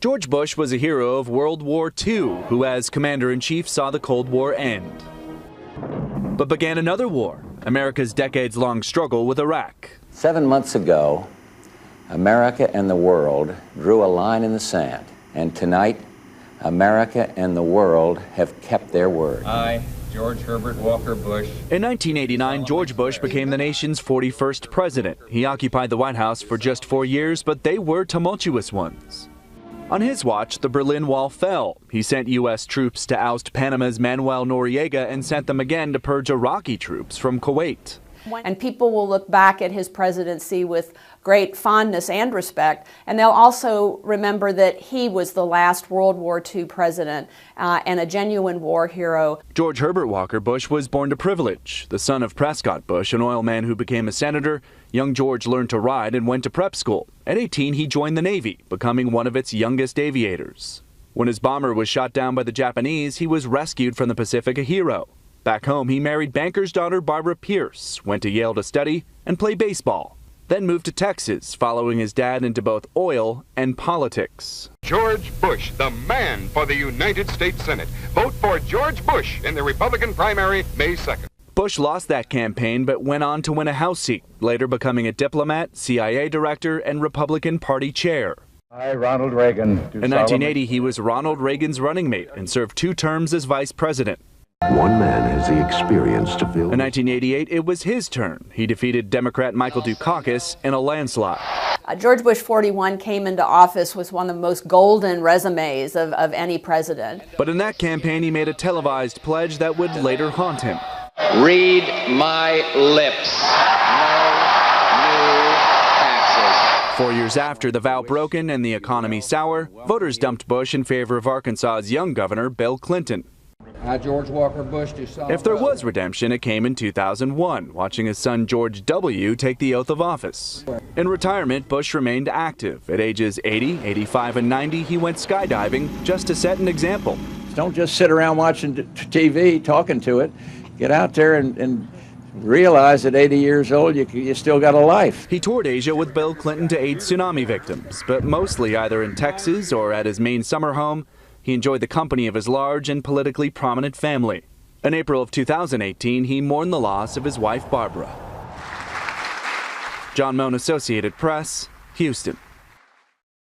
George Bush was a hero of World War II who, as commander-in-chief, saw the Cold War end. But began another war, America's decades-long struggle with Iraq. 7 months ago, America and the world drew a line in the sand. And tonight, America and the world have kept their word. I, George Herbert Walker Bush. In 1989, George Bush became the nation's 41st president. He occupied the White House for just 4 years, but they were tumultuous ones. On his watch, the Berlin Wall fell. He sent U.S. troops to oust Panama's Manuel Noriega and sent them again to purge Iraqi troops from Kuwait. And people will look back at his presidency with great fondness and respect, and they'll also remember that he was the last World War II president and a genuine war hero. George Herbert Walker Bush was born to privilege. The son of Prescott Bush, an oil man who became a senator, young George learned to ride and went to prep school. At 18, he joined the Navy, becoming one of its youngest aviators. When his bomber was shot down by the Japanese, he was rescued from the Pacific, a hero. Back home, he married banker's daughter Barbara Pierce, went to Yale to study and play baseball, then moved to Texas, following his dad into both oil and politics. George Bush, the man for the United States Senate. Vote for George Bush in the Republican primary May 2nd. Bush lost that campaign but went on to win a House seat, later becoming a diplomat, CIA director, and Republican Party chair. I, Ronald Reagan. In 1980, he was Ronald Reagan's running mate and served 2 terms as vice president. One man has the experience to fill. In 1988, it was his turn. He defeated Democrat Michael Dukakis in a landslide. George Bush 41 came into office with one of the most golden resumes of any president. But in that campaign, he made a televised pledge that would later haunt him. Read my lips. No new taxes. 4 years after the vow broken and the economy sour, voters dumped Bush in favor of Arkansas's young governor, Bill Clinton. I, George Walker Bush, do solemnly. If there was redemption, it came in 2001, watching his son George W. take the oath of office. In retirement, Bush remained active. At ages 80, 85, and 90, he went skydiving just to set an example. Don't just sit around watching TV, talking to it. Get out there and realize at 80 years old you still got a life. He toured Asia with Bill Clinton to aid tsunami victims, but mostly either in Texas or at his Maine summer home. He enjoyed the company of his large and politically prominent family. In April of 2018, he mourned the loss of his wife, Barbara. John Moan, Associated Press, Houston.